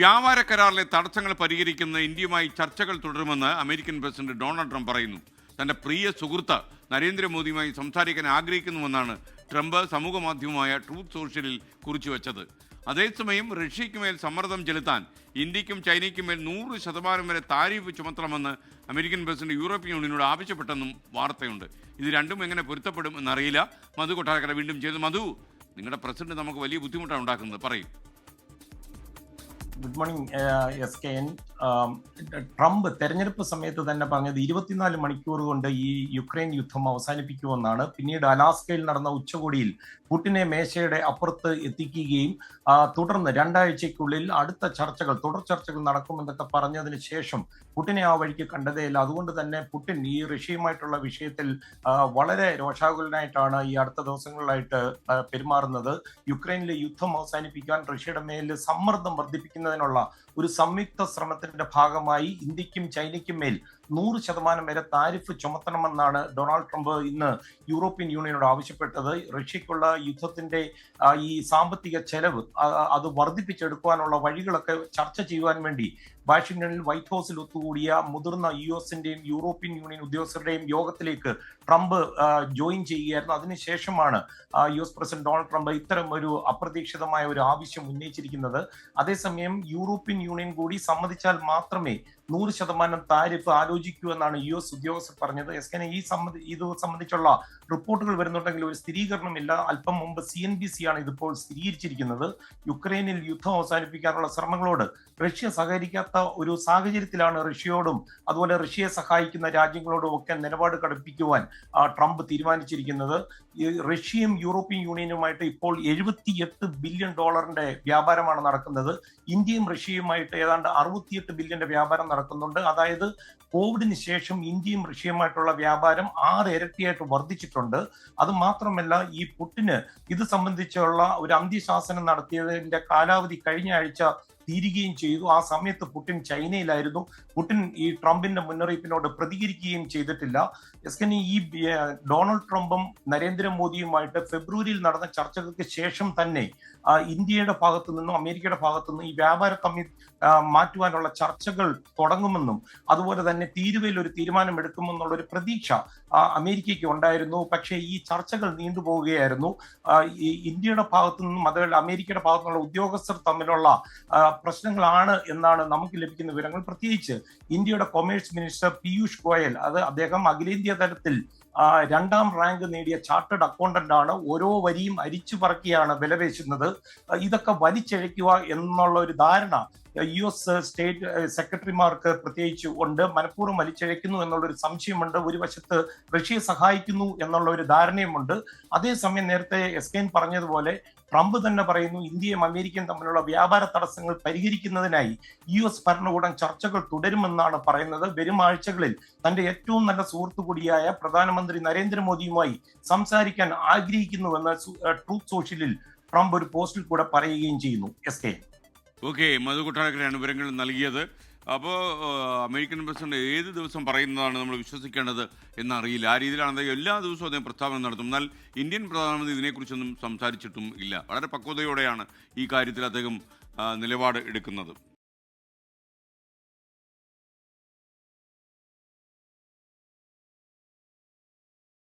വ്യാപാര കരാറിലെ തടസ്സങ്ങൾ പരിഹരിക്കുന്ന ഇന്ത്യയുമായി ചർച്ചകൾ തുടരുമെന്ന് അമേരിക്കൻ പ്രസിഡന്റ് ഡൊണാൾഡ് ട്രംപ് പറയുന്നു. തന്റെ പ്രിയ സുഹൃത്ത് നരേന്ദ്രമോദിയുമായി സംസാരിക്കാൻ ആഗ്രഹിക്കുന്നുവെന്നാണ് ട്രംപ് സമൂഹ മാധ്യമമായ ട്രൂത്ത് സോഷ്യലിൽ കുറിച്ചുവെച്ചത്. അതേസമയം റഷ്യയ്ക്ക് മേൽ സമ്മർദ്ദം ചെലുത്താൻ ഇന്ത്യക്കും ചൈനയ്ക്കും മേൽ 100% വരെ താരിഫ് ചുമത്തണമെന്ന് അമേരിക്കൻ പ്രസിഡന്റ് യൂറോപ്യൻ യൂണിയനോട് ആവശ്യപ്പെട്ടെന്നും വാർത്തയുണ്ട്. ഇത് രണ്ടും എങ്ങനെ പൊരുത്തപ്പെടും എന്നറിയില്ല. മധു കൊട്ടാരക്കര വീണ്ടും ചെയ്തു. മധു, നിങ്ങളുടെ പ്രസിഡന്റ് നമുക്ക് വലിയ ബുദ്ധിമുട്ടാണ് ഉണ്ടാക്കുന്നത്, പറയും. Good morning SKN. ട്രംപ് തെരഞ്ഞെടുപ്പ് സമയത്ത് തന്നെ പറഞ്ഞത് 24 മണിക്കൂർ കൊണ്ട് ഈ യുക്രൈൻ യുദ്ധം അവസാനിപ്പിക്കുമെന്നാണ്. പിന്നീട് അലാസ്കയിൽ നടന്ന ഉച്ചകോടിയിൽ പുടിനെ മേശയുടെ അപ്പുറത്ത് എത്തിക്കുകയും തുടർന്ന് 2 ആഴ്ചയ്ക്കുള്ളിൽ അടുത്ത ചർച്ചകൾ, തുടർ ചർച്ചകൾ നടക്കുമെന്നൊക്കെ പറഞ്ഞതിന് ശേഷം പുടിനെ ആ വഴിക്ക് കണ്ടതേയില്ല. അതുകൊണ്ട് തന്നെ പുടിൻ ഈ റഷ്യയുമായിട്ടുള്ള വിഷയത്തിൽ വളരെ രോഷാകുലനായിട്ടാണ് ഈ അടുത്ത ദിവസങ്ങളിലായിട്ട് പെരുമാറുന്നത്. യുക്രൈനിലെ യുദ്ധം അവസാനിപ്പിക്കാൻ റഷ്യയുടെ മേൽ സമ്മർദ്ദം വർദ്ധിപ്പിക്കുന്നതിനുള്ള ഒരു സംയുക്ത ശ്രമത്തിന്റെ ഭാഗമായി ഇന്ത്യക്കും ചൈനയ്ക്കും മേൽ 100% വരെ താരിഫ് ചുമത്തണമെന്നാണ് ഡൊണാൾഡ് ട്രംപ് ഇന്ന് യൂറോപ്യൻ യൂണിയനോട് ആവശ്യപ്പെട്ടത്. റഷ്യക്കുള്ള യുദ്ധത്തിന്റെ ഈ സാമ്പത്തിക ചെലവ് അത് വർദ്ധിപ്പിച്ചെടുക്കുവാനുള്ള വഴികളൊക്കെ ചർച്ച ചെയ്യുവാൻ വേണ്ടി വാഷിംഗ്ടണിൽ വൈറ്റ് ഹൗസിൽ ഒത്തുകൂടിയ മുതിർന്ന US-ന്റെയും യൂറോപ്യൻ യൂണിയൻ ഉദ്യോഗസ്ഥരുടെയും യോഗത്തിലേക്ക് ട്രംപ് ജോയിൻ ചെയ്യുകയായിരുന്നു. അതിനുശേഷമാണ് US പ്രസിഡന്റ് ഡൊണാൾഡ് ട്രംപ് ഇത്തരം ഒരു അപ്രതീക്ഷിതമായ ഒരു ആവശ്യം ഉന്നയിച്ചിരിക്കുന്നത്. അതേസമയം യൂറോപ്യൻ യൂണിയൻ കൂടി സമ്മതിച്ചാൽ മാത്രമേ 100% താരിഫ് ആലോചിക്കൂ എന്നാണ് US ഉദ്യോഗസ്ഥർ പറഞ്ഞത്. ഇത് സംബന്ധിച്ചുള്ള റിപ്പോർട്ടുകൾ വരുന്നുണ്ടെങ്കിൽ ഒരു സ്ഥിരീകരണമില്ല. അല്പം മുമ്പ് CNBC ആണ് ഇതിപ്പോൾ സ്ഥിരീകരിച്ചിരിക്കുന്നത്. യുക്രൈനിൽ യുദ്ധം അവസാനിപ്പിക്കാനുള്ള ശ്രമങ്ങളോട് റഷ്യ സഹകരിക്കാത്ത ഒരു സാഹചര്യത്തിലാണ് റഷ്യയോടും അതുപോലെ റഷ്യയെ സഹായിക്കുന്ന രാജ്യങ്ങളോടും ഒക്കെ നിലപാട് കടുപ്പിക്കുവാൻ ട്രംപ് തീരുമാനിച്ചിരിക്കുന്നത്. റഷ്യയും യൂറോപ്യൻ യൂണിയനുമായിട്ട് ഇപ്പോൾ $78 ബില്യൺ വ്യാപാരമാണ് നടക്കുന്നത്. ഇന്ത്യയും റഷ്യയുമായിട്ട് ഏതാണ്ട് $68 ബില്യൺ വ്യാപാരം നടക്കുന്നുണ്ട്. അതായത് കോവിഡിന് ശേഷം ഇന്ത്യയും റഷ്യയുമായിട്ടുള്ള വ്യാപാരം 6 ഇരട്ടിയായിട്ട് വർദ്ധിച്ചിട്ടുണ്ട്. അത് മാത്രമല്ല, ഈ പുടിന് ഇത് സംബന്ധിച്ചുള്ള ഒരു അന്ത്യശാസനം നടത്തിയതിന്റെ കാലാവധി കഴിഞ്ഞ ആഴ്ച തീരുകയും ചെയ്തു. ആ സമയത്ത് പുടിൻ ചൈനയിലായിരുന്നു. പുടിൻ ഈ ട്രംപിന്റെ മുന്നറിയിപ്പിനോട് പ്രതികരിക്കുകയും ചെയ്തിട്ടില്ല. ഈ ഡൊണാൾഡ് ട്രംപും നരേന്ദ്രമോദിയുമായിട്ട് ഫെബ്രുവരിയിൽ നടന്ന ചർച്ചകൾക്ക് ശേഷം തന്നെ ഇന്ത്യയുടെ ഭാഗത്തു നിന്നും അമേരിക്കയുടെ ഭാഗത്തു നിന്നും ഈ വ്യാപാര തമ്മിൽ മാറ്റുവാനുള്ള ചർച്ചകൾ തുടങ്ങുമെന്നും അതുപോലെ തന്നെ തീരുവയിൽ ഒരു തീരുമാനം എടുക്കുമെന്നുള്ള ഒരു പ്രതീക്ഷ അമേരിക്കയ്ക്ക് ഉണ്ടായിരുന്നു. പക്ഷേ ഈ ചർച്ചകൾ നീണ്ടുപോവുകയായിരുന്നു. ഈ ഇന്ത്യയുടെ ഭാഗത്തു നിന്നും അതുപോലെ അമേരിക്കയുടെ ഭാഗത്തു നിന്നുള്ള ഉദ്യോഗസ്ഥർ തമ്മിലുള്ള പ്രശ്നങ്ങളാണ് എന്നാണ് നമുക്ക് ലഭിക്കുന്ന വിവരങ്ങൾ. പ്രത്യേകിച്ച് ഇന്ത്യയുടെ കൊമേഴ്സ് മിനിസ്റ്റർ പീയൂഷ് ഗോയൽ, അദ്ദേഹം അഖിലേന്ത്യാ തലത്തിൽ 2ാം റാങ്ക് നേടിയ ചാർട്ടേഡ് അക്കൗണ്ടന്റ് ആണ്. ഓരോ വരിയും അരിച്ചു പറക്കിയാണ് വിലപേശുന്നത്. ഇതൊക്കെ വലിച്ചഴയ്ക്കുക എന്നുള്ള ഒരു ധാരണ US സ്റ്റേറ്റ് സെക്രട്ടറിമാർക്ക് പ്രത്യേകിച്ച് ഉണ്ട്. മനഃപൂർവ്വം വലിച്ചഴയ്ക്കുന്നു എന്നുള്ളൊരു സംശയമുണ്ട്. ഒരു വശത്ത് റഷ്യയെ സഹായിക്കുന്നു എന്നുള്ള ഒരു ധാരണയുമുണ്ട്. അതേസമയം നേരത്തെ SKN പറഞ്ഞതുപോലെ ട്രംപ് തന്നെ പറയുന്നു, ഇന്ത്യയും അമേരിക്കയും തമ്മിലുള്ള വ്യാപാര തടസ്സങ്ങൾ പരിഹരിക്കുന്നതിനായി US ഭരണകൂടം ചർച്ചകൾ തുടരുമെന്നാണ് പറയുന്നത്. വരും ആഴ്ചകളിൽ തന്റെ ഏറ്റവും നല്ല സുഹൃത്തു കൂടിയായ പ്രധാനമന്ത്രി നരേന്ദ്രമോദിയുമായി സംസാരിക്കാൻ ആഗ്രഹിക്കുന്നുവെന്ന് ട്രൂത്ത് സോഷ്യലിൽ ട്രംപ് ഒരു പോസ്റ്റിൽ കൂടെ പറയുകയും ചെയ്യുന്നു. SKN. ഓക്കെ, മധു കൊട്ടാരക്കരയാണ് വിവരങ്ങൾ നൽകിയത്. അപ്പോൾ അമേരിക്കൻ പ്രസിഡന്റ് ഏത് ദിവസം പറയുന്നതാണ് നമ്മൾ വിശ്വസിക്കേണ്ടത് എന്നറിയില്ല. ആ രീതിയിലാണ് എല്ലാ ദിവസവും അദ്ദേഹം പ്രസ്താവന നടത്തും. എന്നാൽ ഇന്ത്യൻ പ്രധാനമന്ത്രി ഇതിനെക്കുറിച്ചൊന്നും സംസാരിച്ചിട്ടും ഇല്ല. വളരെ പക്വതയോടെയാണ് ഈ കാര്യത്തിൽ അദ്ദേഹം നിലപാട് എടുക്കുന്നത്.